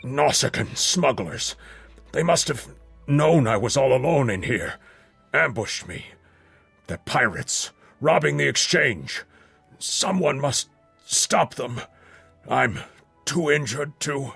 Nausicaan Smugglers. They must have known I was all alone in here. Ambushed me. They're pirates, robbing the exchange. Someone must stop them. I'm too injured to...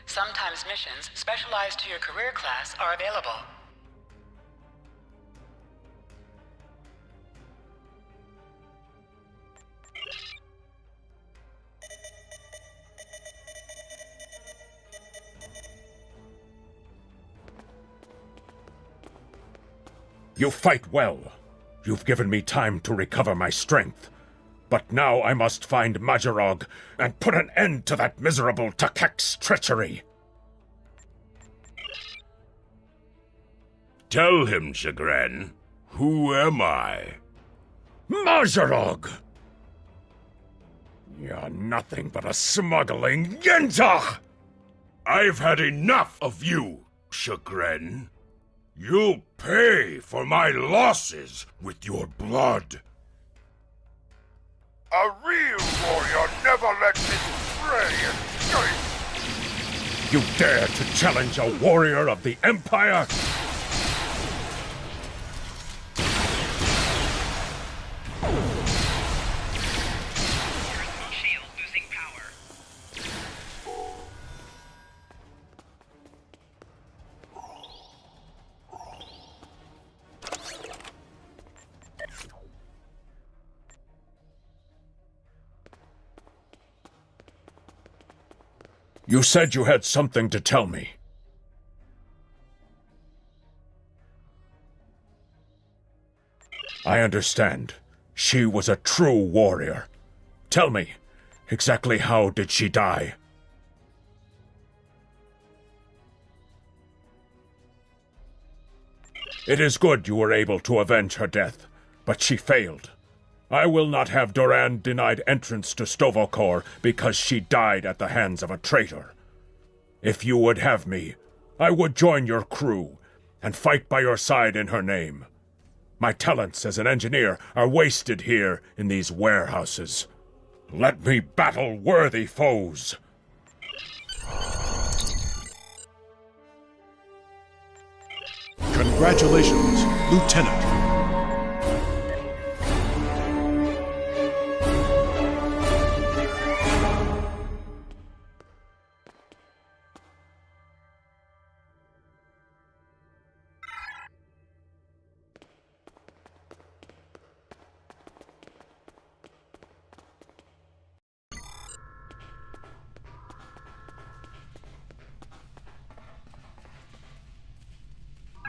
Sometimes missions specialized to your career class are available. You fight well. You've given me time to recover my strength. But now I must find Majorog and put an end to that miserable Takek's treachery. Tell him, Chagrin. Who am I? Majorog! You're nothing but a smuggling Yinzach! I've had enough of you, Chagrin. You'll pay for my losses with your blood. A real warrior never lets his prey escape! You dare to challenge a warrior of the Empire? Shield losing power. You said you had something to tell me. I understand. She was a true warrior. Tell me, exactly how did she die? It is good you were able to avenge her death, but she failed. I will not have Doran denied entrance to Stovokor because she died at the hands of a traitor. If you would have me, I would join your crew and fight by your side in her name. My talents as an engineer are wasted here in these warehouses. Let me battle worthy foes. Congratulations, Lieutenant.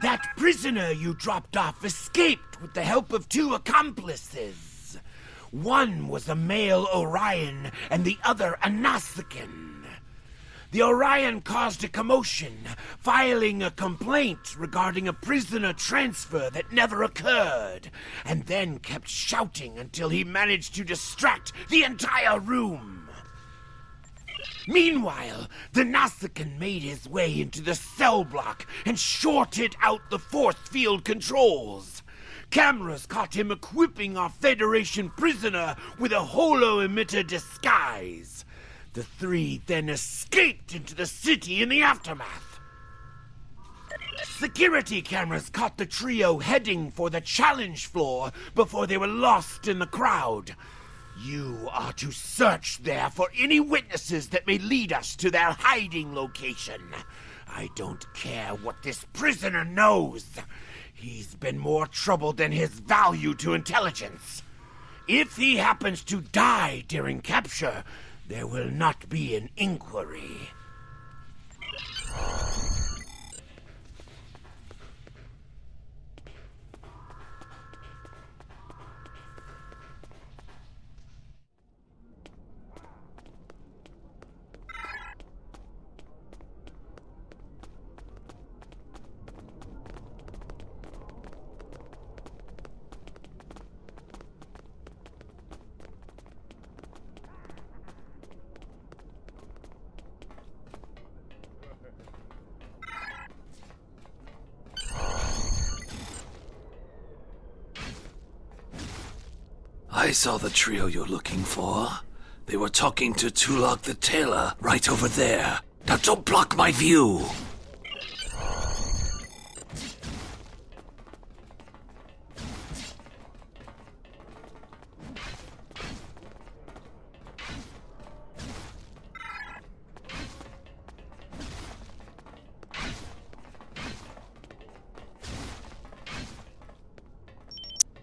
That prisoner you dropped off escaped with the help of 2 accomplices. One was a male Orion, and the other a Nausicaan. The Orion caused a commotion, filing a complaint regarding a prisoner transfer that never occurred, and then kept shouting until he managed to distract the entire room. Meanwhile, the Nausicaan made his way into the cell block and shorted out the force field controls. Cameras caught him equipping our Federation prisoner with a holo-emitter disguise. The 3 then escaped into the city in the aftermath. Security cameras caught the trio heading for the challenge floor before they were lost in the crowd. You are to search there for any witnesses that may lead us to their hiding location. I don't care what this prisoner knows. He's been more trouble than his value to intelligence. If he happens to die during capture, there will not be an inquiry. I saw the trio you're looking for. They were talking to Tulok the Tailor right over there. Now don't block my view!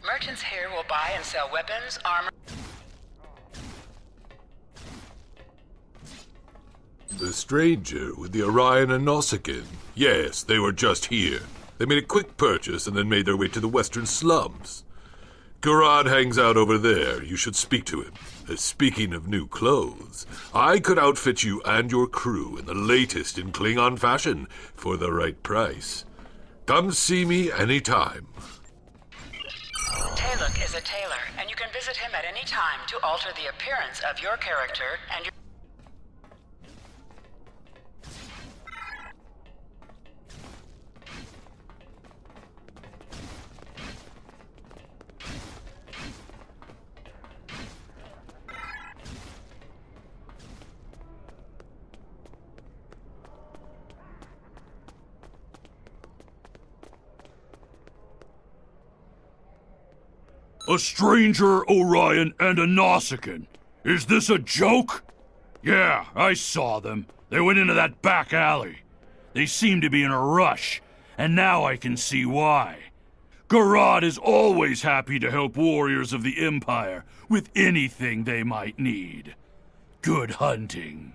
Merchants here will buy and sell weapons, armor... The stranger with the Orion and Nausicaan. Yes, they were just here. They made a quick purchase and then made their way to the western slums. Garad hangs out over there. You should speak to him. Speaking of new clothes, I could outfit you and your crew in the latest in Klingon fashion for the right price. Come see me anytime. Taluk is a tailor, and you can visit him at any time to alter the appearance of your character and your... A stranger, Orion, and a Nausicaan. Is this a joke? Yeah, I saw them. They went into that back alley. They seem to be in a rush, and now I can see why. Garad is always happy to help warriors of the Empire with anything they might need. Good hunting.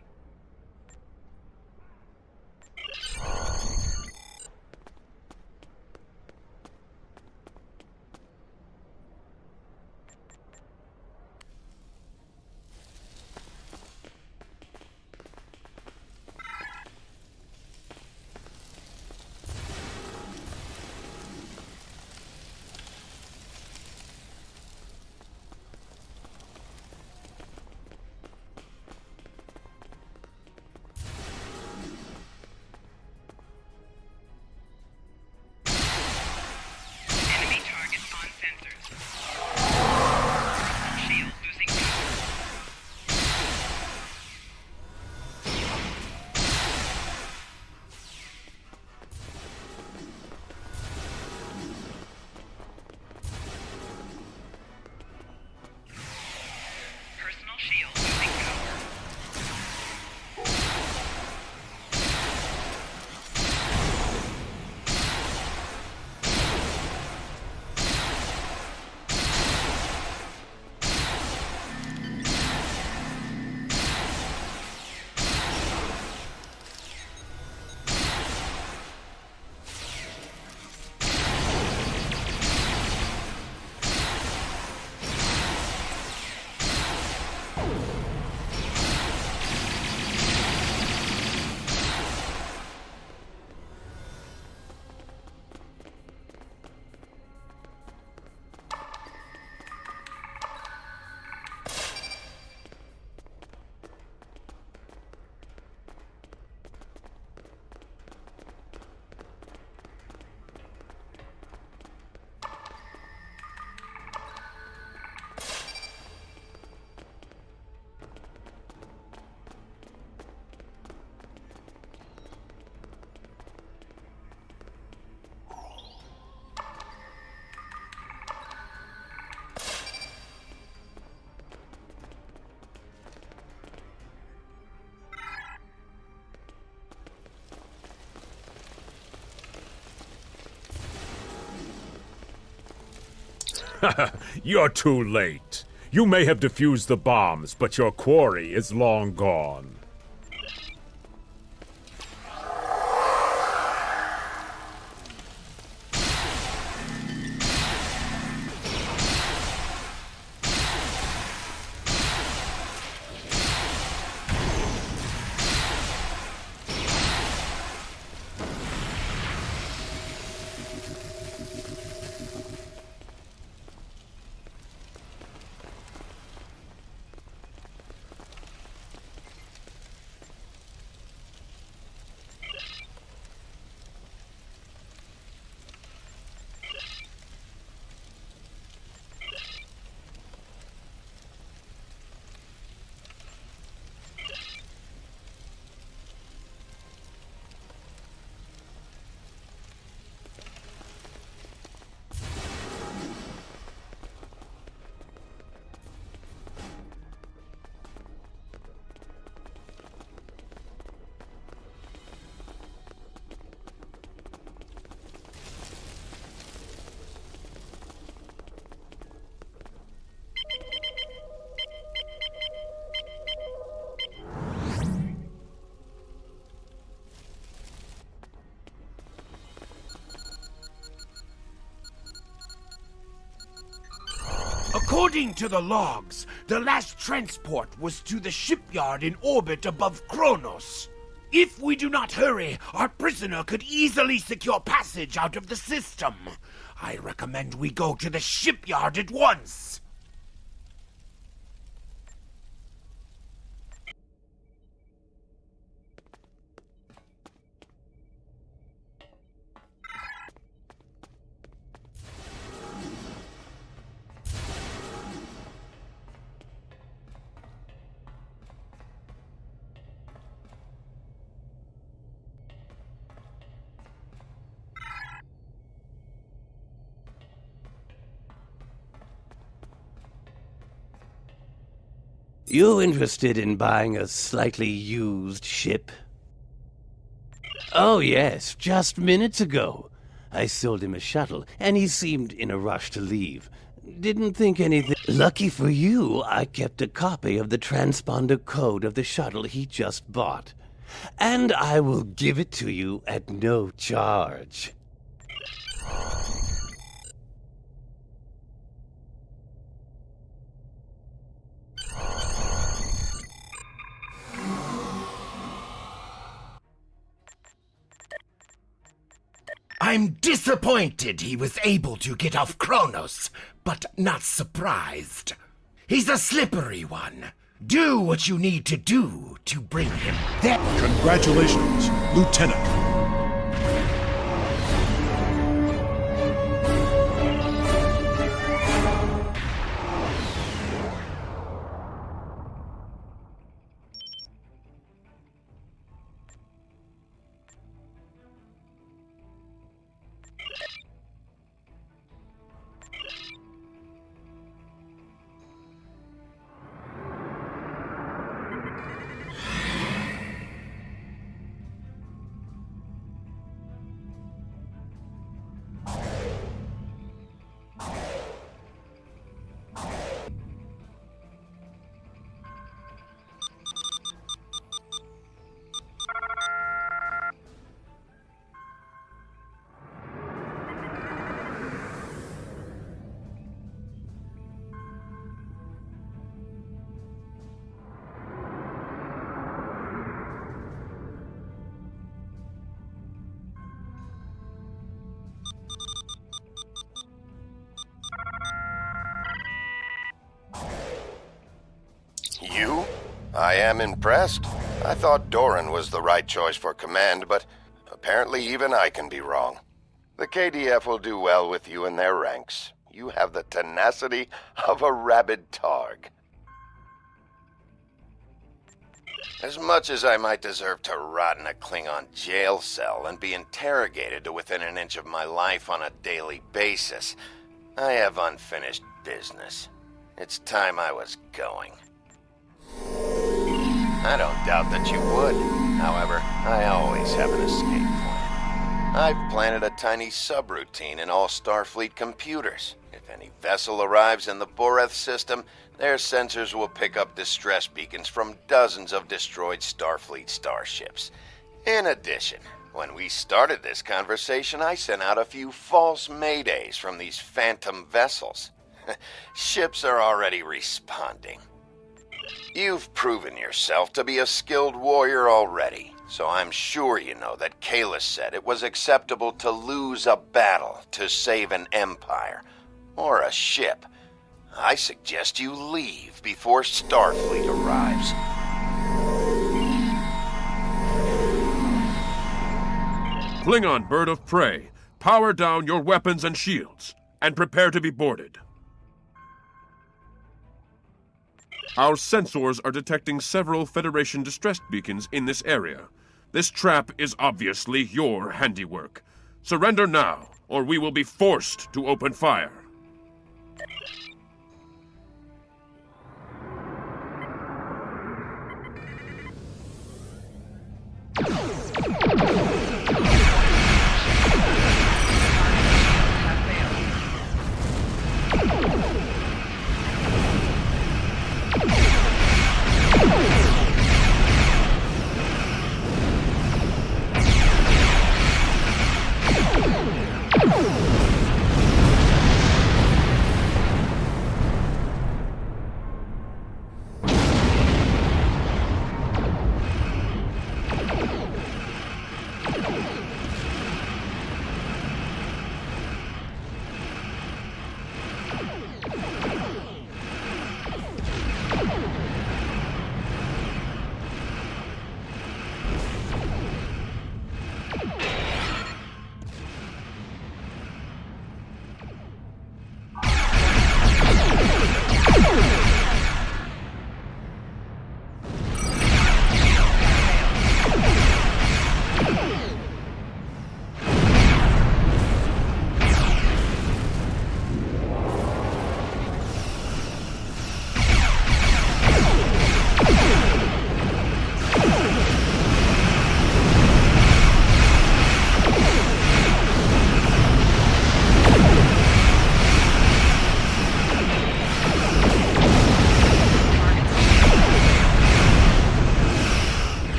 You're too late. You may have defused the bombs, but your quarry is long gone. According to the logs, the last transport was to the shipyard in orbit above Kronos. If we do not hurry, our prisoner could easily secure passage out of the system. I recommend we go to the shipyard at once. You interested in buying a slightly used ship? Oh yes, just minutes ago. I sold him a shuttle, and he seemed in a rush to leave. Didn't think anything. Lucky for you, I kept a copy of the transponder code of the shuttle he just bought. And I will give it to you at no charge. I'm disappointed he was able to get off Kronos, but not surprised. He's a slippery one. Do what you need to do to bring him there. Congratulations, Lieutenant. You? I am impressed. I thought Doran was the right choice for command, but apparently even I can be wrong. The KDF will do well with you in their ranks. You have the tenacity of a rabid targ. As much as I might deserve to rot in a Klingon jail cell and be interrogated to within an inch of my life on a daily basis, I have unfinished business. It's time I was going. I don't doubt that you would. However, I always have an escape plan. I've planted a tiny subroutine in all Starfleet computers. If any vessel arrives in the Boreth system, their sensors will pick up distress beacons from dozens of destroyed Starfleet starships. In addition, when we started this conversation, I sent out a few false maydays from these phantom vessels. Ships are already responding. You've proven yourself to be a skilled warrior already, so I'm sure you know that Kalis said it was acceptable to lose a battle to save an empire, or a ship. I suggest you leave before Starfleet arrives. Klingon bird of prey, power down your weapons and shields, and prepare to be boarded. Our sensors are detecting several Federation distress beacons in this area. This trap is obviously your handiwork. Surrender now, or we will be forced to open fire.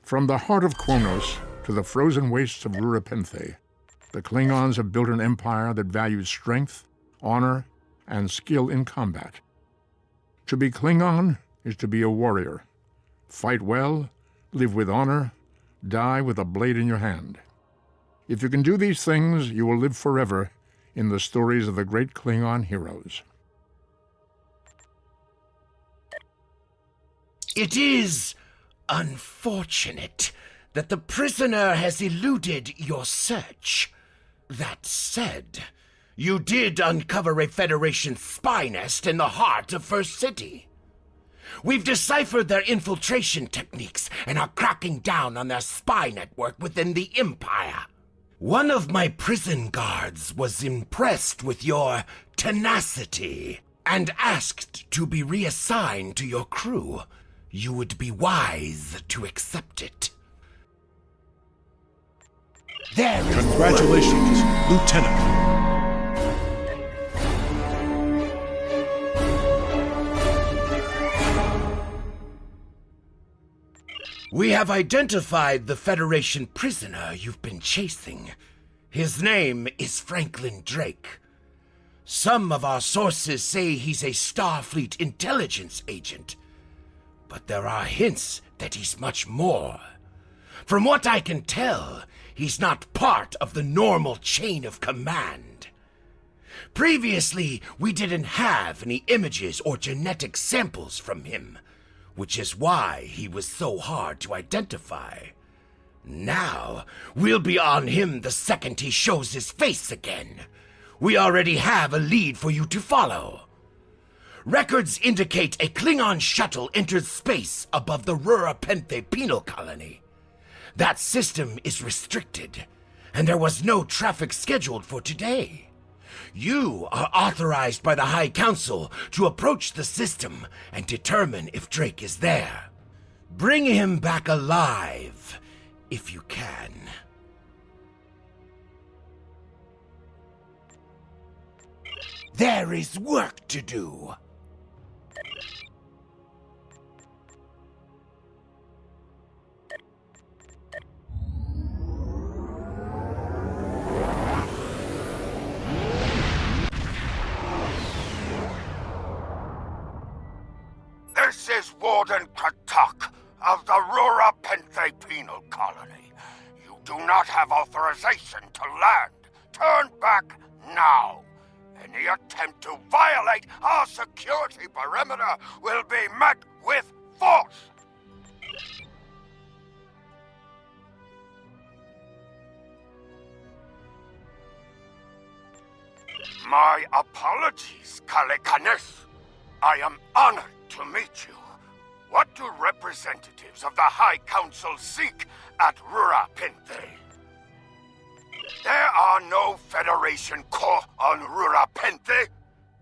From the heart of Kronos to the frozen wastes of Rurapenthe, the Klingons have built an empire that values strength, honor, and skill in combat. To be Klingon is to be a warrior. Fight well, live with honor, die with a blade in your hand. If you can do these things, you will live forever in the stories of the great Klingon heroes. It is unfortunate that the prisoner has eluded your search. That said, you did uncover a Federation spy nest in the heart of First City. We've deciphered their infiltration techniques and are cracking down on their spy network within the Empire. One of my prison guards was impressed with your tenacity and asked to be reassigned to your crew. You would be wise to accept it. There is Congratulations, Lieutenant. We have identified the Federation prisoner you've been chasing. His name is Franklin Drake. Some of our sources say he's a Starfleet intelligence agent, but there are hints that he's much more. From what I can tell, he's not part of the normal chain of command. Previously, we didn't have any images or genetic samples from him, which is why he was so hard to identify. Now, we'll be on him the second he shows his face again. We already have a lead for you to follow. Records indicate a Klingon shuttle entered space above the Rurapenthe penal colony. That system is restricted, and there was no traffic scheduled for today. You are authorized by the High Council to approach the system and determine if Drake is there. Bring him back alive, if you can. There is work to do. This is Warden Katak of the Rurapenthe Penal Colony. You do not have authorization to land. Turn back now. Any attempt to violate our security perimeter will be met with force. My apologies, Kalekanes. I am honored to meet you. What do representatives of the High Council seek at Rurapenthe? There are no Federation corps on Rurapenthe.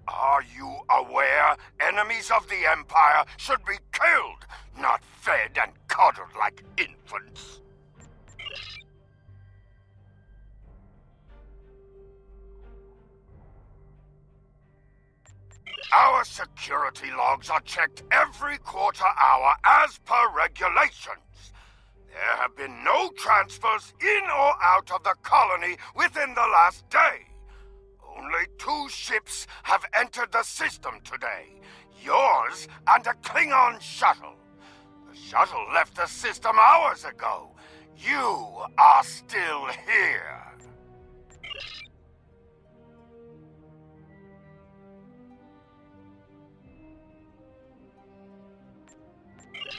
Are you aware enemies of the Empire should be killed, not fed and coddled like infants? Our security logs are checked every quarter hour as per regulations. There have been no transfers in or out of the colony within the last day. Only 2 ships have entered the system today. Yours and a Klingon shuttle. The shuttle left the system hours ago. You are still here.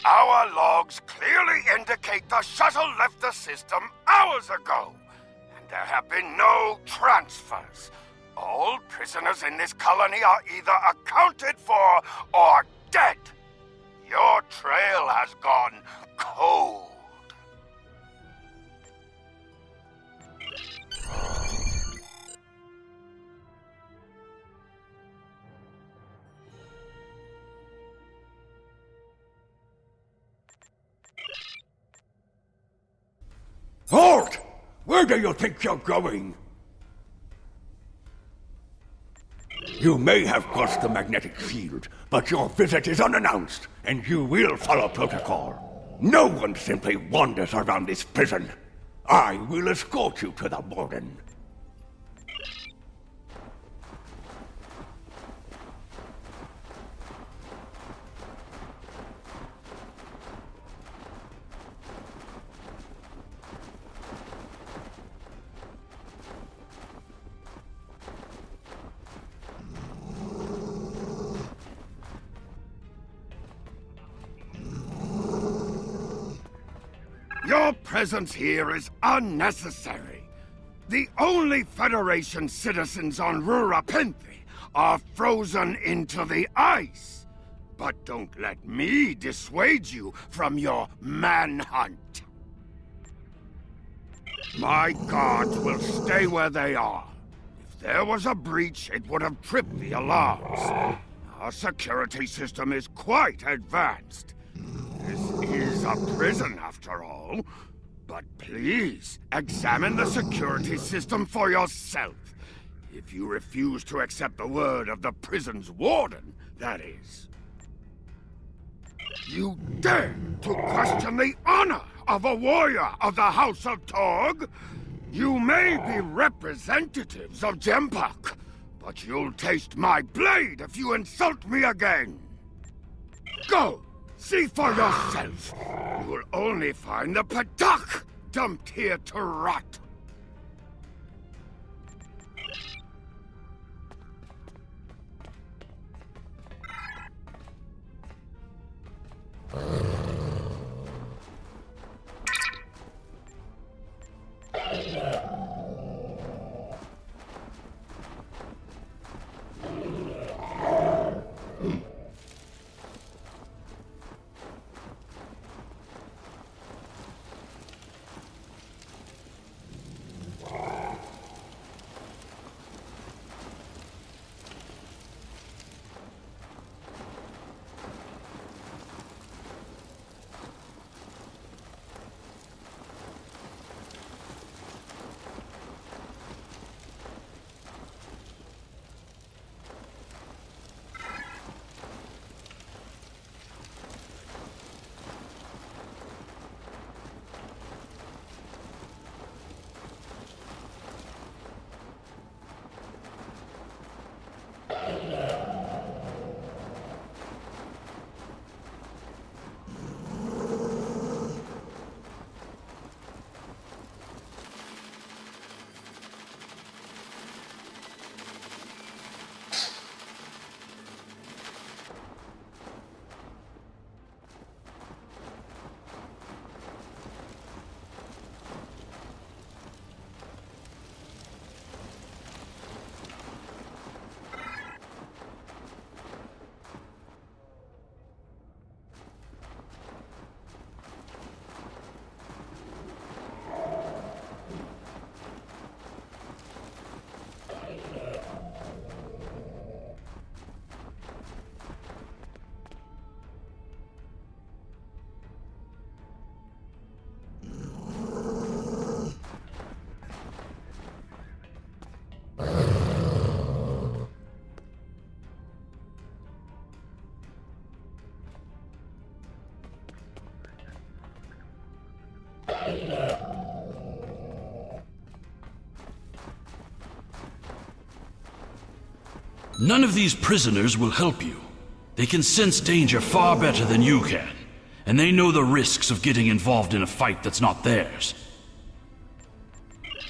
Our logs clearly indicate the shuttle left the system hours ago, and there have been no transfers. All prisoners in this colony are either accounted for or dead. Your trail has gone cold. Halt! Where do you think you're going? You may have crossed the magnetic field, but your visit is unannounced, and you will follow protocol. No one simply wanders around this prison. I will escort you to the warden. Your presence here is unnecessary. The only Federation citizens on Rurapenthe are frozen into the ice. But don't let me dissuade you from your manhunt. My guards will stay where they are. If there was a breach, it would have tripped the alarms. Our security system is quite advanced. This is a prison, after all. But please, examine the security system for yourself. If you refuse to accept the word of the prison's warden, that is. You dare to question the honor of a warrior of the House of Torg? You may be representatives of Jempak, but you'll taste my blade if you insult me again. Go! See for yourself. You will only find the Patak dumped here to rot. None of these prisoners will help you. They can sense danger far better than you can, and they know the risks of getting involved in a fight that's not theirs.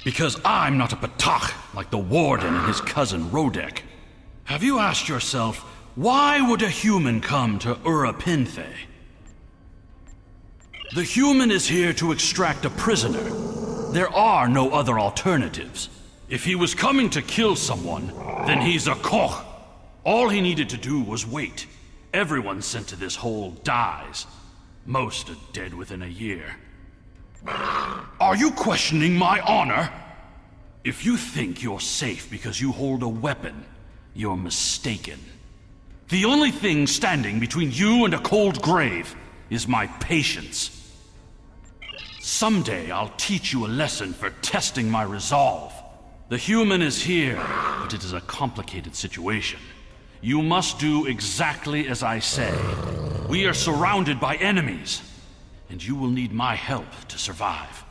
Because I'm not a Patach like the Warden and his cousin Rodek. Have you asked yourself, why would a human come to Urapinthe? The human is here to extract a prisoner. There are no other alternatives. If he was coming to kill someone, then he's a Koch. All he needed to do was wait. Everyone sent to this hole dies. Most are dead within a year. Are you questioning my honor? If you think you're safe because you hold a weapon, you're mistaken. The only thing standing between you and a cold grave is my patience. Someday I'll teach you a lesson for testing my resolve. The human is here, but it is a complicated situation. You must do exactly as I say. We are surrounded by enemies, and you will need my help to survive.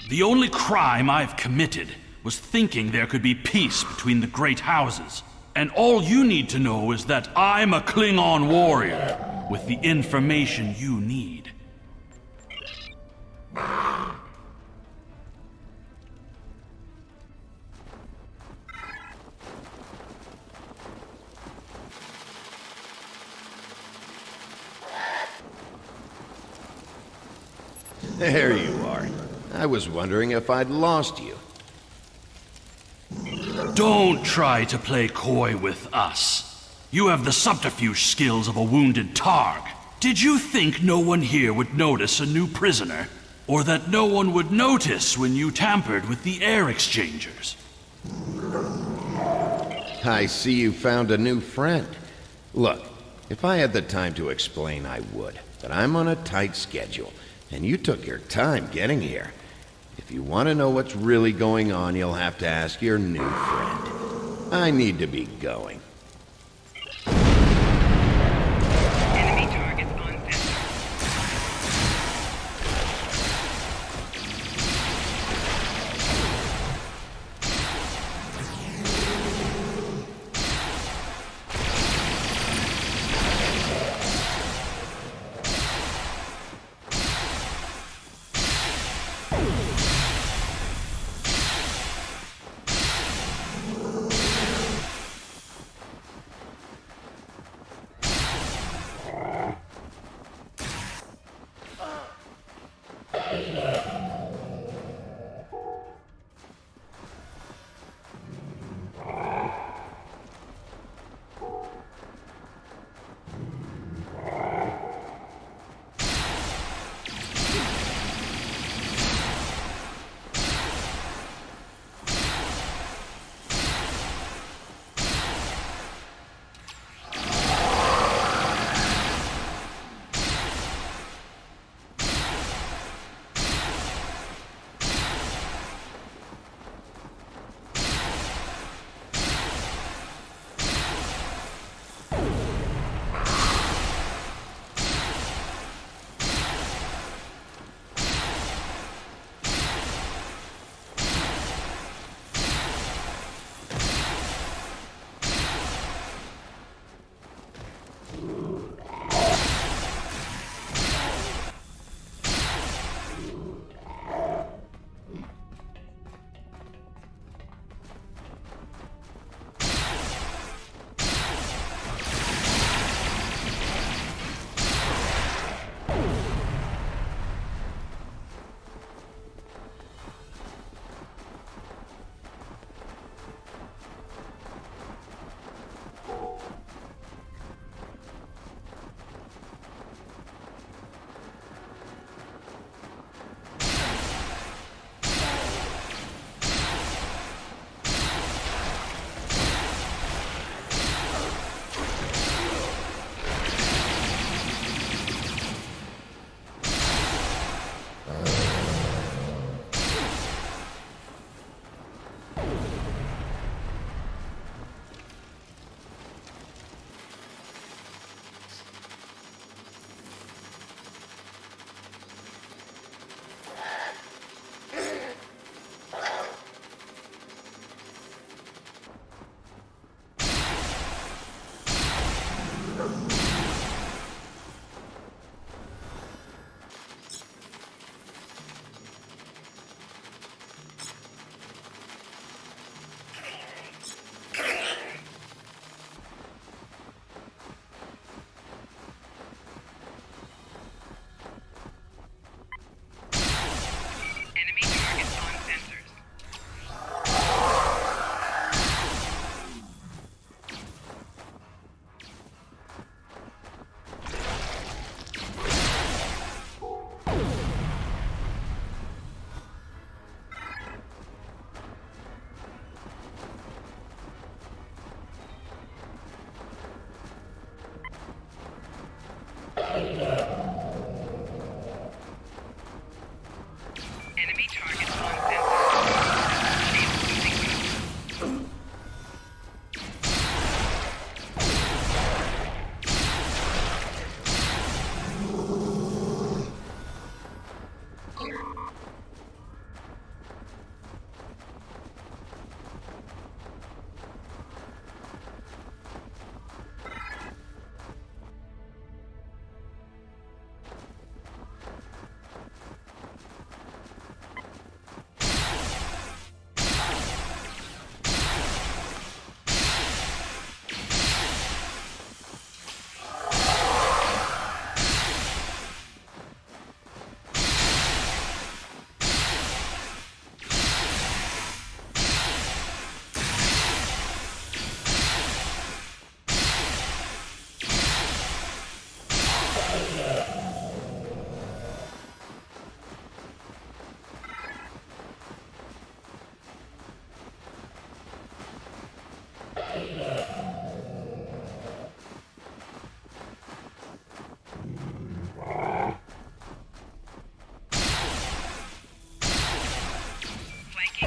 The only crime I've committed was thinking there could be peace between the great houses. And all you need to know is that I'm a Klingon warrior with the information you need. There you are. I was wondering if I'd lost you. Don't try to play coy with us. You have the subterfuge skills of a wounded Targ. Did you think no one here would notice a new prisoner? Or that no one would notice when you tampered with the air exchangers? I see you found a new friend. Look, if I had the time to explain, I would. But I'm on a tight schedule, and you took your time getting here. If you want to know what's really going on, you'll have to ask your new friend. I need to be going. Enemy targets on sensor.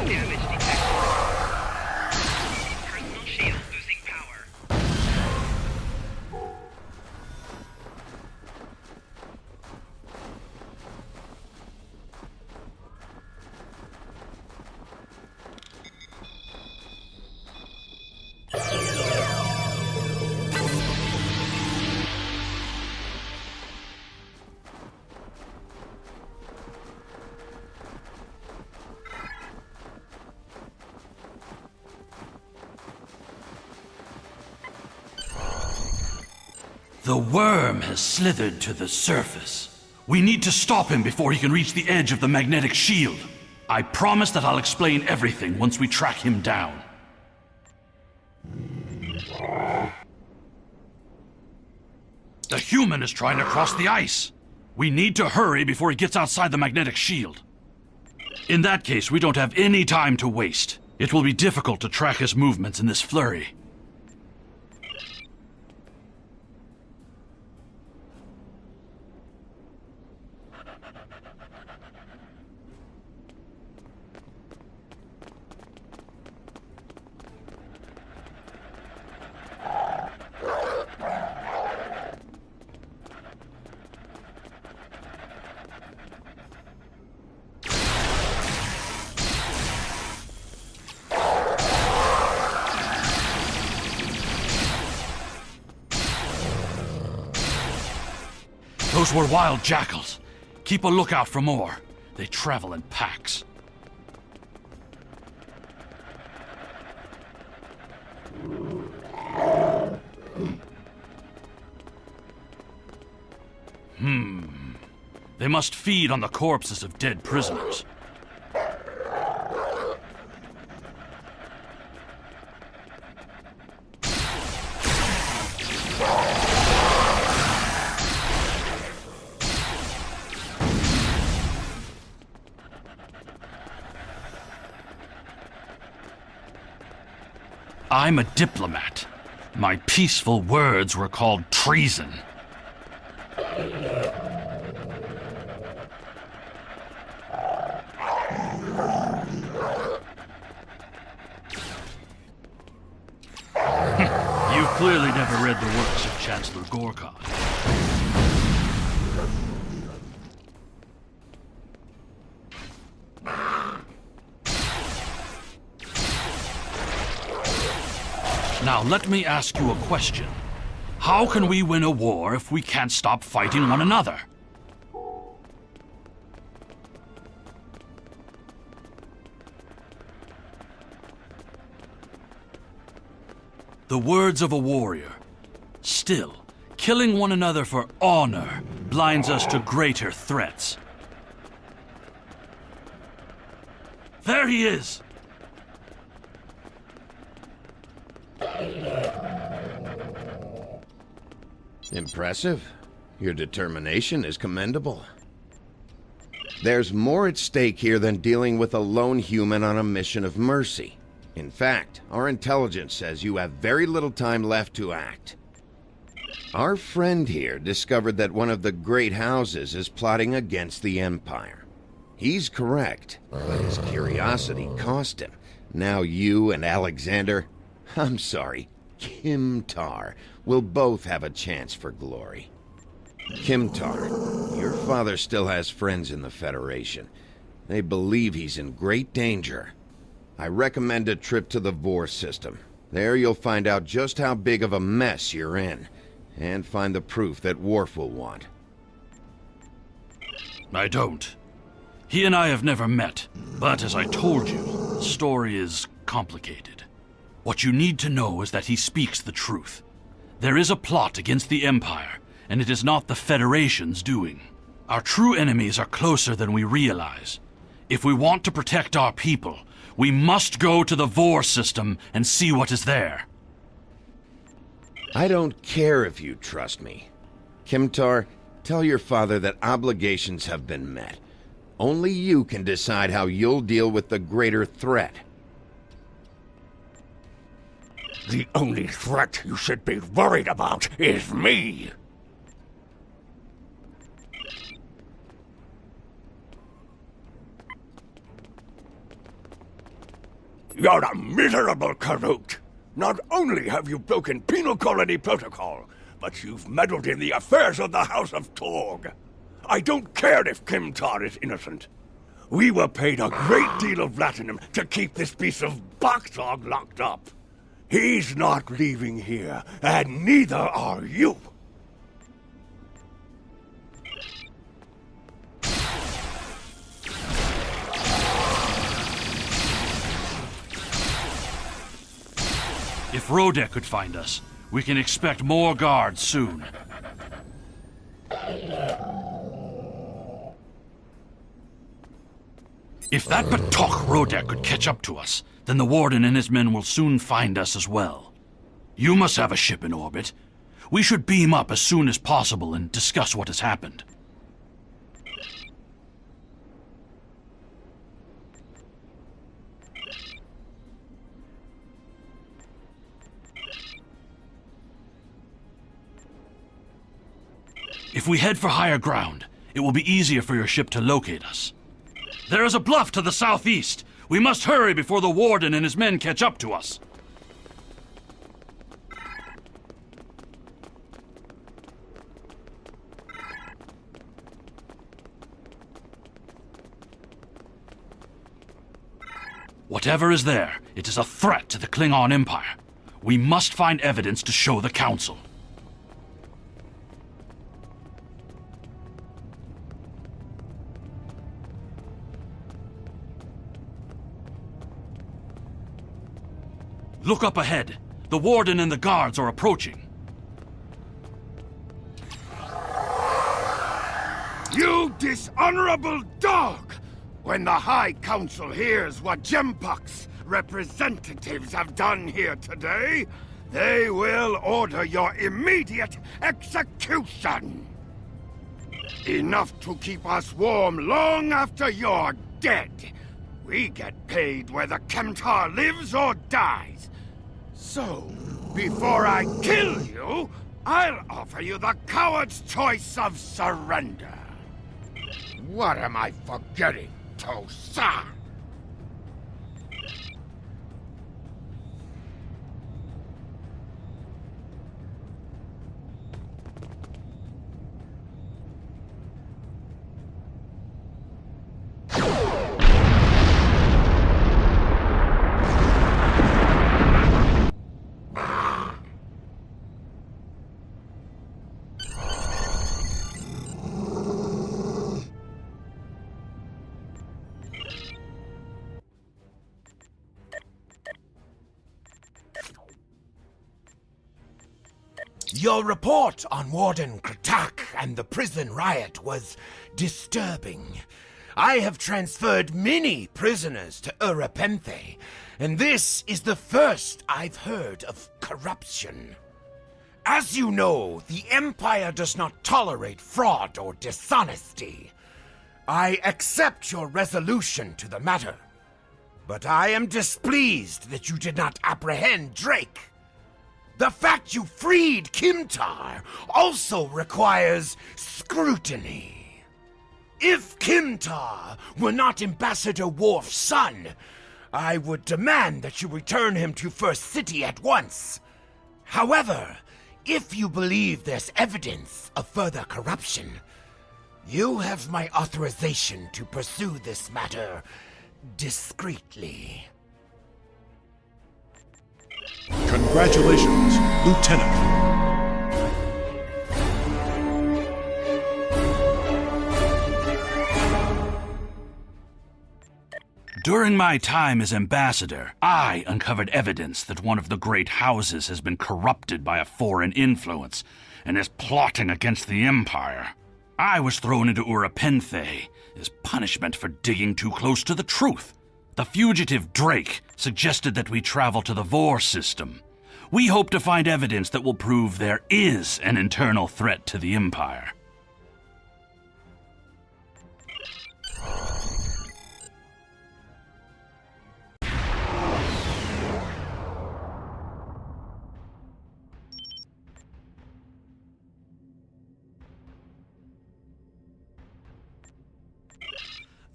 Damage detected. Personal shield losing power. The worm has slithered to the surface. We need to stop him before he can reach the edge of the magnetic shield. I promise that I'll explain everything once we track him down. The human is trying to cross the ice. We need to hurry before he gets outside the magnetic shield. In that case, we don't have any time to waste. It will be difficult to track his movements in this flurry. Those were wild jackals. Keep a lookout for more. They travel in packs. They must feed on the corpses of dead prisoners. I'm a diplomat. My peaceful words were called treason. You've clearly never read the works of Chancellor Gorkon. Now, let me ask you a question. How can we win a war if we can't stop fighting one another? The words of a warrior. Still, killing one another for honor blinds us to greater threats. There he is! Impressive. Your determination is commendable. There's more at stake here than dealing with a lone human on a mission of mercy. In fact, our intelligence says you have very little time left to act. Our friend here discovered that one of the great houses is plotting against the Empire. He's correct, but his curiosity cost him. Now you and Alexander, Kimtar, will both have a chance for glory. Kimtar, your father still has friends in the Federation. They believe he's in great danger. I recommend a trip to the Vor system. There you'll find out just how big of a mess you're in, and find the proof that Worf will want. I don't. He and I have never met, but as I told you, the story is complicated. What you need to know is that he speaks the truth. There is a plot against the Empire, and it is not the Federation's doing. Our true enemies are closer than we realize. If we want to protect our people, we must go to the Vor system and see what is there. I don't care if you trust me. Kimtar, tell your father that obligations have been met. Only you can decide how you'll deal with the greater threat. The only threat you should be worried about is me! You're a miserable Karut. Not only have you broken penal colony protocol, but you've meddled in the affairs of the House of Torg. I don't care if Kimtar is innocent. We were paid a great deal of platinum to keep this piece of boxhog locked up. He's not leaving here, and neither are you. If Rodek could find us, we can expect more guards soon. If that Batok Rodek could catch up to us, then the Warden and his men will soon find us as well. You must have a ship in orbit. We should beam up as soon as possible and discuss what has happened. If we head for higher ground, it will be easier for your ship to locate us. There is a bluff to the southeast. We must hurry before the Warden and his men catch up to us. Whatever is there, it is a threat to the Klingon Empire. We must find evidence to show the Council. Look up ahead. The Warden and the guards are approaching. You dishonorable dog! When the High Council hears what Jempok's representatives have done here today, they will order your immediate execution! Enough to keep us warm long after you're dead. We get paid whether Kemtar lives or dies. So, before I kill you, I'll offer you the coward's choice of surrender. What am I forgetting, Tosa? Your report on Warden Kratak and the prison riot was disturbing. I have transferred many prisoners to Urapenthe, and this is the first I've heard of corruption. As you know, the Empire does not tolerate fraud or dishonesty. I accept your resolution to the matter, but I am displeased that you did not apprehend Drake. The fact you freed Kimtar also requires scrutiny. If Kimtar were not Ambassador Worf's son, I would demand that you return him to First City at once. However, if you believe there's evidence of further corruption, you have my authorization to pursue this matter discreetly. Congratulations, Lieutenant. During my time as ambassador, I uncovered evidence that one of the great houses has been corrupted by a foreign influence and is plotting against the Empire. I was thrown into Urapenthe as punishment for digging too close to the truth. The fugitive Drake suggested that we travel to the Vor system. We hope to find evidence that will prove there is an internal threat to the Empire.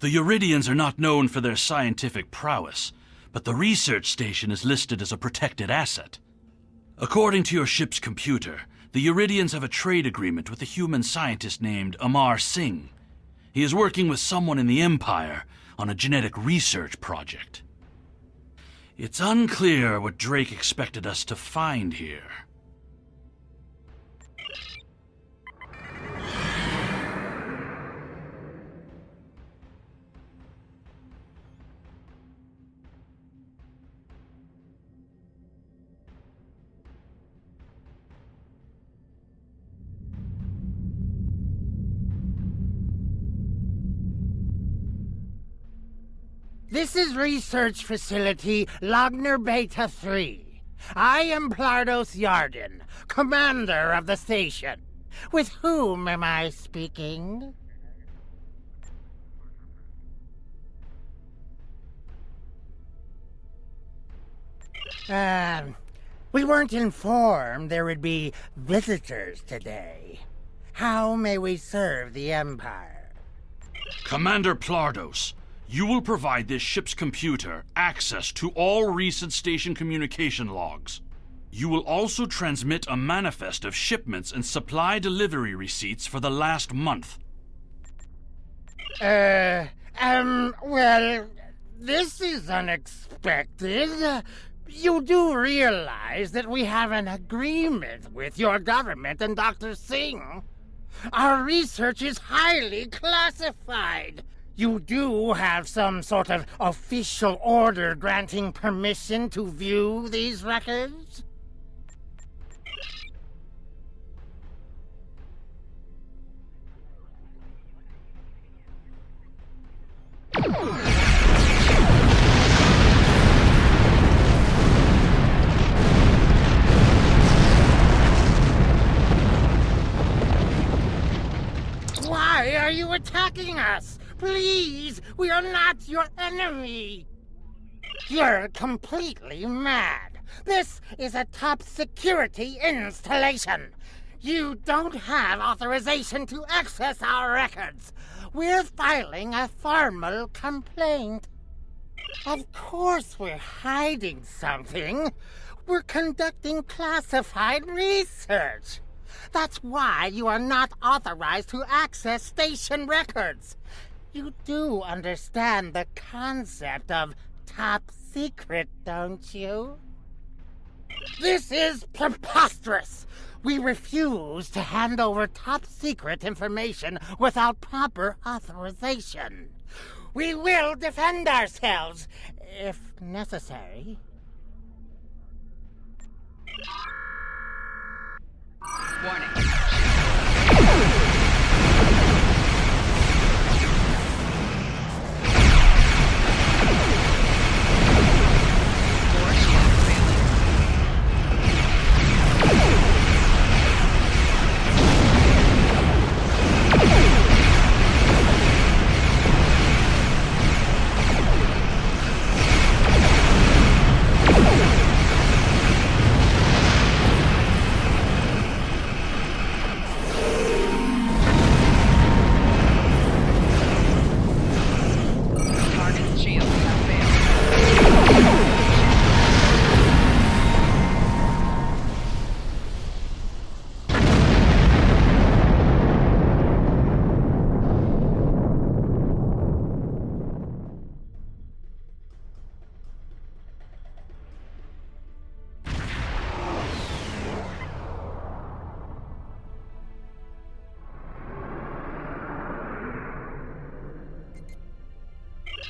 The Uridians are not known for their scientific prowess, but the research station is listed as a protected asset. According to your ship's computer, the Uridians have a trade agreement with a human scientist named Amar Singh. He is working with someone in the Empire on a genetic research project. It's unclear what Drake expected us to find here. This is Research Facility Logner Beta 3. I am Plardos Yarden, commander of the station. With whom am I speaking? We weren't informed there would be visitors today. How may we serve the Empire? Commander Plardos, you will provide this ship's computer access to all recent station communication logs. You will also transmit a manifest of shipments and supply delivery receipts for the last month. Well, this is unexpected. You do realize that we have an agreement with your government and Dr. Singh. Our research is highly classified. You do have some sort of official order granting permission to view these records? Why are you attacking us? Please, we are not your enemy. You're completely mad. This is a top security installation. You don't have authorization to access our records. We're filing a formal complaint. Of course we're hiding something. We're conducting classified research. That's why you are not authorized to access station records. You do understand the concept of top secret, don't you? This is preposterous! We refuse to hand over top secret information without proper authorization. We will defend ourselves, if necessary. Warning.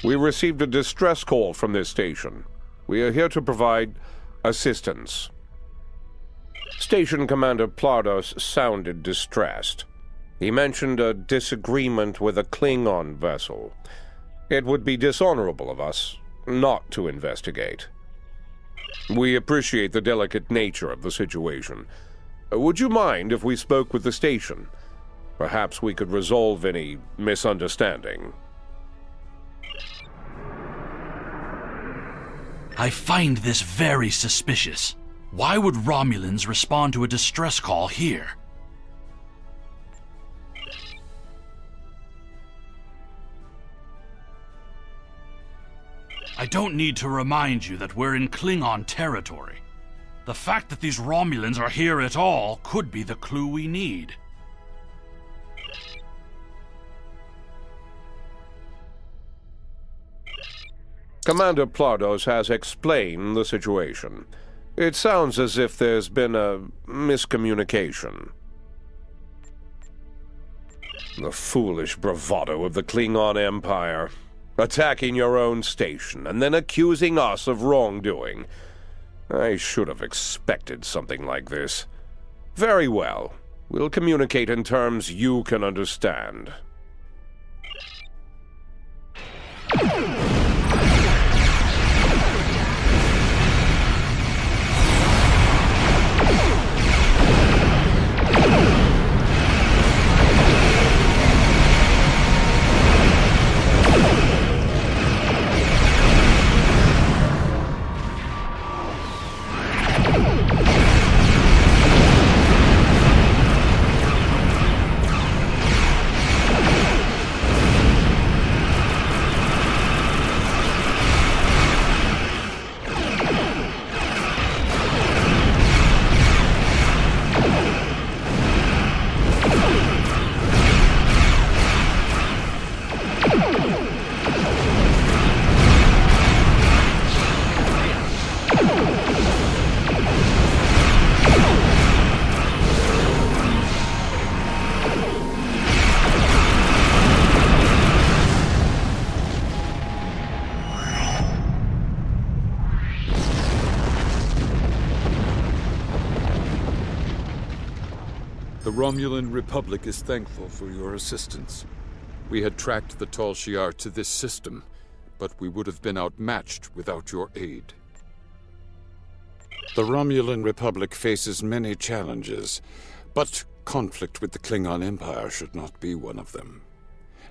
We received a distress call from this station. We are here to provide assistance. Station Commander Plardos sounded distressed. He mentioned a disagreement with a Klingon vessel. It would be dishonorable of us not to investigate. We appreciate the delicate nature of the situation. Would you mind if we spoke with the station? Perhaps we could resolve any misunderstanding. I find this very suspicious. Why would Romulans respond to a distress call here? I don't need to remind you that we're in Klingon territory. The fact that these Romulans are here at all could be the clue we need. Commander Plardos has explained the situation. It sounds as if there's been a miscommunication. The foolish bravado of the Klingon Empire. Attacking your own station and then accusing us of wrongdoing. I should have expected something like this. Very well. We'll communicate in terms you can understand. The Romulan Republic is thankful for your assistance. We had tracked the Tal Shiar to this system, but we would have been outmatched without your aid. The Romulan Republic faces many challenges, but conflict with the Klingon Empire should not be one of them.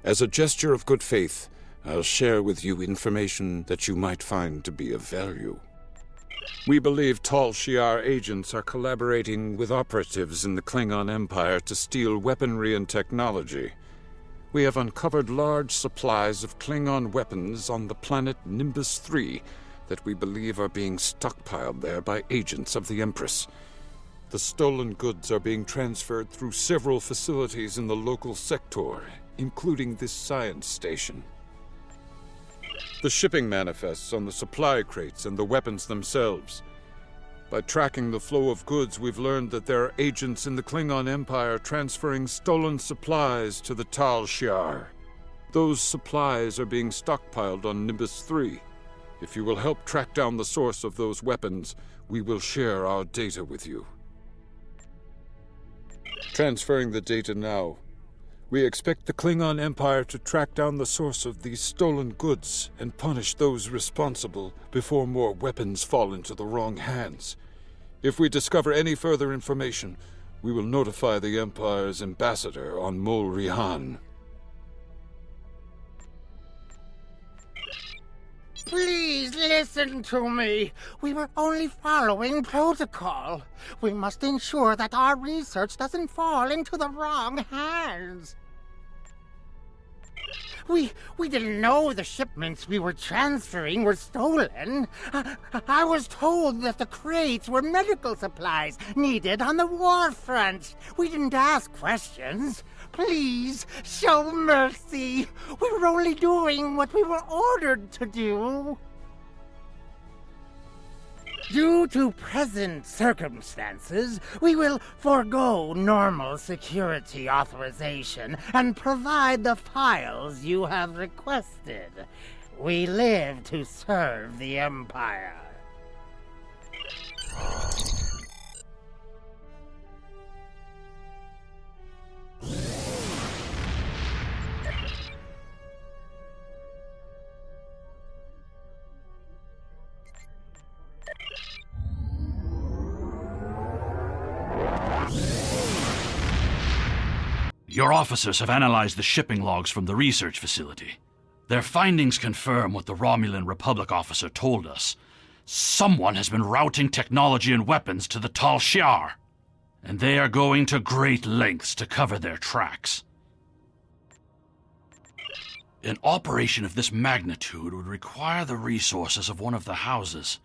As a gesture of good faith, I'll share with you information that you might find to be of value. We believe Tal Shiar agents are collaborating with operatives in the Klingon Empire to steal weaponry and technology. We have uncovered large supplies of Klingon weapons on the planet Nimbus 3 that we believe are being stockpiled there by agents of the Empress. The stolen goods are being transferred through several facilities in the local sector, including this science station. The shipping manifests on the supply crates and the weapons themselves. By tracking the flow of goods, we've learned that there are agents in the Klingon Empire transferring stolen supplies to the Tal Shiar. Those supplies are being stockpiled on Nimbus 3. If you will help track down the source of those weapons, we will share our data with you. Transferring the data now. We expect the Klingon Empire to track down the source of these stolen goods and punish those responsible before more weapons fall into the wrong hands. If we discover any further information, we will notify the Empire's ambassador on Mol Rihan. Please listen to me. We were only following protocol. We must ensure that our research doesn't fall into the wrong hands. We didn't know the shipments we were transferring were stolen. I was told that the crates were medical supplies needed on the war front. We didn't ask questions. Please, show mercy. We were only doing what we were ordered to do. Due to present circumstances, we will forego normal security authorization and provide the files you have requested. We live to serve the Empire. Your officers have analyzed the shipping logs from the research facility. Their findings confirm what the Romulan Republic officer told us. Someone has been routing technology and weapons to the Tal Shiar, and they are going to great lengths to cover their tracks. An operation of this magnitude would require the resources of one of the houses,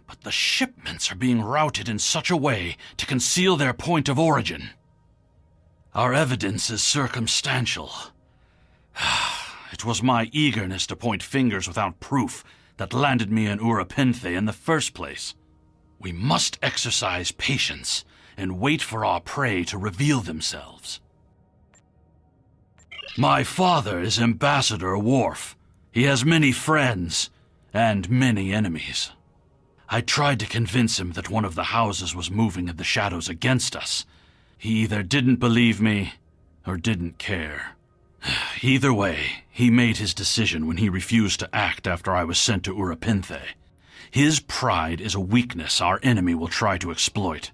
but the shipments are being routed in such a way to conceal their point of origin. Our evidence is circumstantial. It was my eagerness to point fingers without proof that landed me in Urapinthe in the first place. We must exercise patience and wait for our prey to reveal themselves. My father is Ambassador Worf. He has many friends and many enemies. I tried to convince him that one of the houses was moving in the shadows against us. He either didn't believe me or didn't care. Either way, he made his decision when he refused to act after I was sent to Urapinthe. His pride is a weakness our enemy will try to exploit.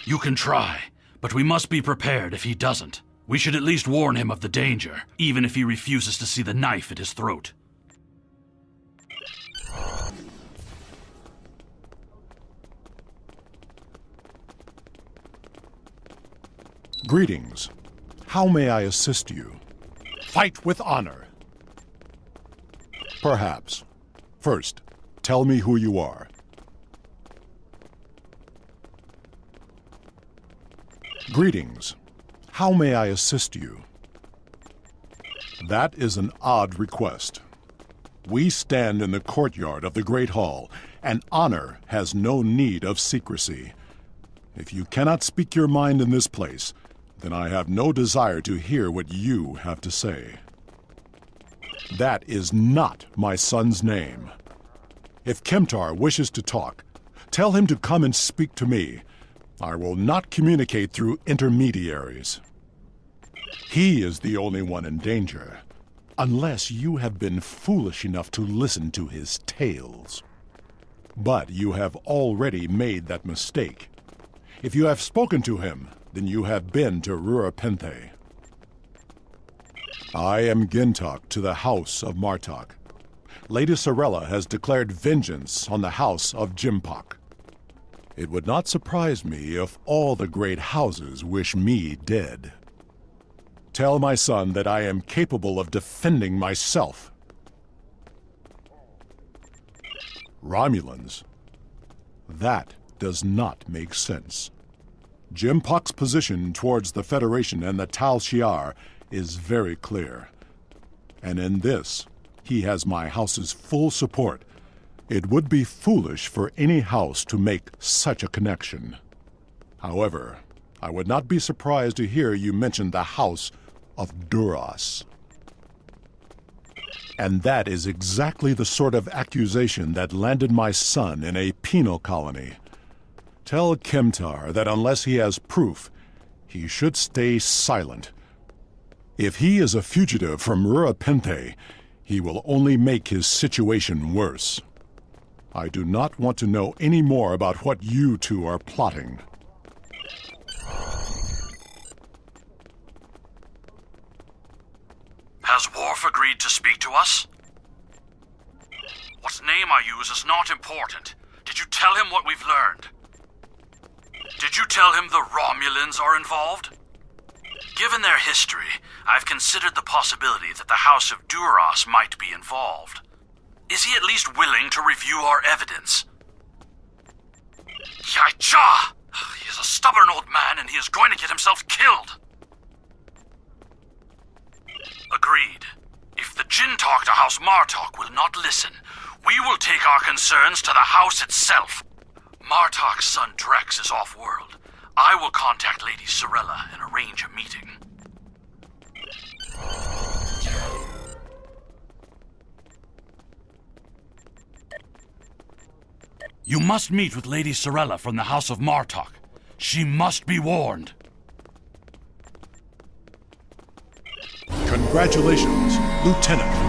You can try, but we must be prepared if he doesn't. We should at least warn him of the danger, even if he refuses to see the knife at his throat. Greetings. How may I assist you? Fight with honor. Perhaps. First, tell me who you are. Greetings. How may I assist you? That is an odd request. We stand in the courtyard of the Great Hall, and honor has no need of secrecy. If you cannot speak your mind in this place, then I have no desire to hear what you have to say. That is not my son's name. If Kemtar wishes to talk, tell him to come and speak to me. I will not communicate through intermediaries. He is the only one in danger, unless you have been foolish enough to listen to his tales. But you have already made that mistake. If you have spoken to him, then you have been to Urapinthe. I am Gintok to the House of Martok. Lady Sorella has declared vengeance on the House of Jimpok. It would not surprise me if all the great houses wish me dead. Tell my son that I am capable of defending myself. Romulans? That does not make sense. Jimpok's position towards the Federation and the Tal Shiar is very clear. And in this, he has my house's full support. It would be foolish for any house to make such a connection. However, I would not be surprised to hear you mention the House of Duras. And that is exactly the sort of accusation that landed my son in a penal colony. Tell Kemtar that unless he has proof, he should stay silent. If he is a fugitive from Urapinthe, he will only make his situation worse. I do not want to know any more about what you two are plotting. Has Worf agreed to speak to us? What name I use is not important. Did you tell him what we've learned? Did you tell him the Romulans are involved? Given their history, I've considered the possibility that the House of Duras might be involved. Is he at least willing to review our evidence? Yaicha! He is a stubborn old man and he is going to get himself killed. Agreed. If the Jinn talk to House Martok will not listen, we will take our concerns to the house itself. Martok's son Drex is off-world. I will contact Lady Sorella and arrange a meeting. You must meet with Lady Sorella from the House of Martok. She must be warned. Congratulations, Lieutenant